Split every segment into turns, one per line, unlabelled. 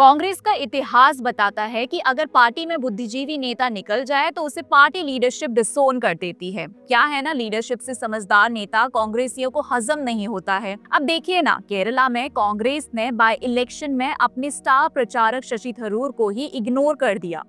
कांग्रेस का इतिहास बताता है कि अगर पार्टी में बुद्धिजीवी नेता निकल जाए तो उसे पार्टी लीडरशिप डिसोन कर देती है। क्या है ना, लीडरशिप से समझदार नेता कांग्रेसियों को हजम नहीं होता है। अब देखिए ना, केरला में कांग्रेस ने बाय इलेक्शन में अपने स्टार प्रचारक शशि थरूर को ही इग्नोर कर दिया।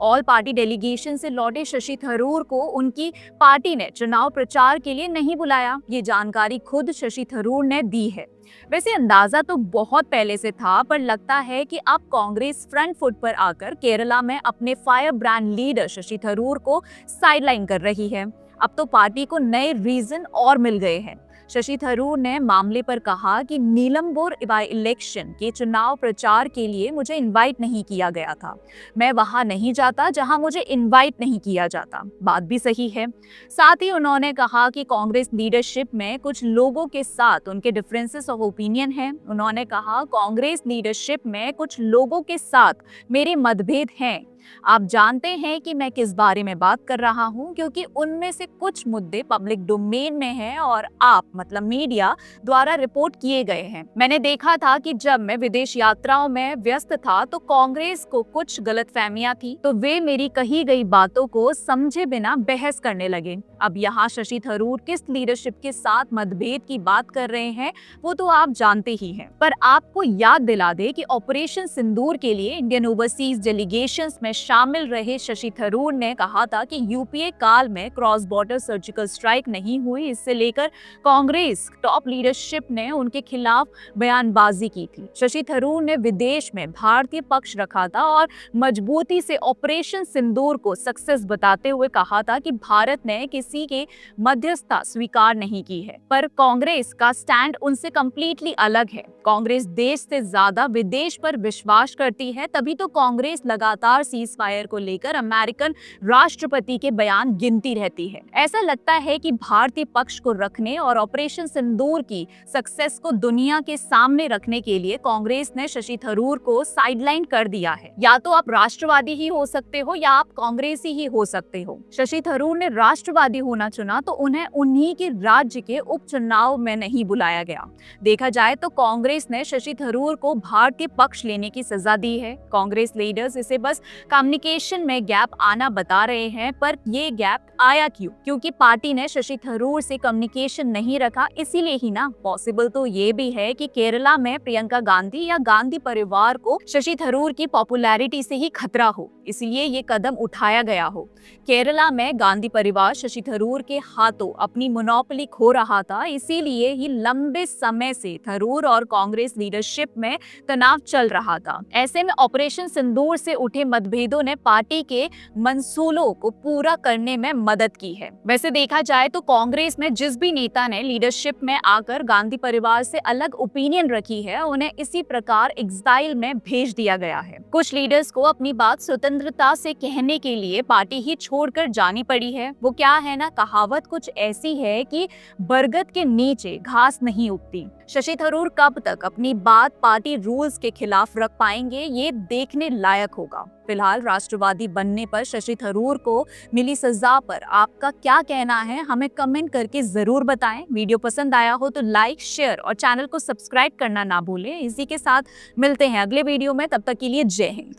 ऑल पार्टी डेलीगेशन से लौटे शशि थरूर को उनकी पार्टी ने चुनाव प्रचार के लिए नहीं बुलाया। ये जानकारी खुद शशि थरूर ने दी है। वैसे अंदाजा तो बहुत पहले से था, पर लगता है कि अब कांग्रेस फ्रंट फुट पर आकर केरला में अपने fire brand leader Shashi Tharoor को साइडलाइन कर रही है। अब तो पार्टी को नए रीजन और मिल गए हैं। शशि थरूर ने मामले पर कहा कि नीलमबोर बाय इलेक्शन के चुनाव प्रचार के लिए मुझे इनवाइट नहीं किया गया था। मैं वहां नहीं जाता जहां मुझे इनवाइट नहीं किया जाता। बात भी सही है। साथ ही उन्होंने कहा कि कांग्रेस लीडरशिप में कुछ लोगों के साथ उनके डिफरेंसेस ऑफ ओपिनियन हैं। उन्होंने कहा, कांग्रेस लीडरशिप में कुछ लोगों के साथ मेरे मतभेद हैं। आप जानते हैं कि मैं किस बारे में बात कर रहा हूं, क्योंकि उनमें से कुछ मुद्दे पब्लिक डोमेन में हैं और आप मतलब मीडिया द्वारा रिपोर्ट किए गए हैं। मैंने देखा था कि जब मैं विदेश यात्राओं में व्यस्त था तो कांग्रेस को कुछ गलतफहमियां थी, तो वे मेरी कही गई बातों को समझे बिना बहस करने लगे। अब यहाँ शशि थरूर किस लीडरशिप के साथ मतभेद की बात कर रहे हैं वो तो आप जानते ही हैं। पर आपको याद दिला दे कि ऑपरेशन सिंदूर के लिए इंडियन ओवरसीज डेलीगेशंस में शामिल रहे शशि थरूर ने कहा था कि यूपीए काल में क्रॉस बॉर्डर सर्जिकल स्ट्राइक नहीं हुई। इससे लेकर कांग्रेस टॉप लीडरशिप ने उनके खिलाफ बयानबाजी की थी। शशि थरूर ने विदेश में भारतीय पक्ष रखा था और मजबूती से ऑपरेशन सिंदूर को सक्सेस बताते हुए कहा था कि भारत ने किसी के मध्यस्थता स्वीकार नहीं की है। पर कांग्रेस का स्टैंड उनसे कंप्लीटली अलग है। कांग्रेस देश से ज्यादा विदेश पर विश्वास करती है, तभी तो कांग्रेस लगातार सीज फायर को लेकर अमेरिकन राष्ट्रपति के बयान गिनती रहती है। ऐसा लगता है कि भारतीय पक्ष को रखने और ऑपरेशन सिंदूर की सक्सेस को दुनिया के सामने रखने के लिए कांग्रेस ने शशि थरूर को साइडलाइन कर दिया है। या तो आप राष्ट्रवादी ही हो सकते हो या आप कांग्रेसी ही हो सकते हो। शशि थरूर ने राष्ट्रवादी होना चुना तो उन्हें उन्हीं के राज्य के उपचुनाव में नहीं बुलाया गया। देखा जाए तो कांग्रेस ने शशि थरूर को भारतीय पक्ष लेने की सजा दी है। कांग्रेस लीडर्स इसे बस कम्युनिकेशन में गैप आना बता रहे हैं, पर ये गैप आया क्यों? क्योंकि पार्टी ने शशि थरूर से कम्युनिकेशन नहीं रखा, इसीलिए ही ना। पॉसिबल तो ये भी है कि केरला में प्रियंका गांधी या गांधी परिवार को शशि थरूर की पॉपुलैरिटी से ही खतरा हो, इसलिए ये कदम उठाया गया हो। केरला में गांधी परिवार शशि थरूर के हाथों अपनी मोनोपोली खो रहा था, इसीलिए ही लंबे समय से थरूर और कांग्रेस लीडरशिप में तनाव चल रहा था। ऐसे में ऑपरेशन सिंदूर से उठे मतभेदों ने पार्टी के मंसूलों को पूरा करने में मदद की है। वैसे देखा जाए तो कांग्रेस में जिस भी नेता ने लीडरशिप में आकर गांधी परिवार से अलग ओपिनियन रखी है, उन्हें इसी प्रकार एग्जाइल में भेज दिया गया है। कुछ लीडर्स को अपनी बात स्वतंत्रता से कहने के लिए पार्टी ही छोड़कर जानी पड़ी है। वो क्या है ना, कहावत कुछ ऐसी है कि बरगद के नीचे घास नहीं उगती। शशि थरूर कब तक अपनी बात पार्टी रूल्स के खिलाफ रख पाएंगे, ये देखने लायक होगा। फिलहाल राष्ट्रवादी बनने पर शशि थरूर को मिली सजा पर आपका क्या कहना है, हमें कमेंट करके जरूर बताएं। वीडियो पसंद आया हो तो लाइक, शेयर और चैनल को सब्सक्राइब करना ना भूलें। इसी के साथ मिलते हैं अगले वीडियो में, तब तक के लिए जय हिंद।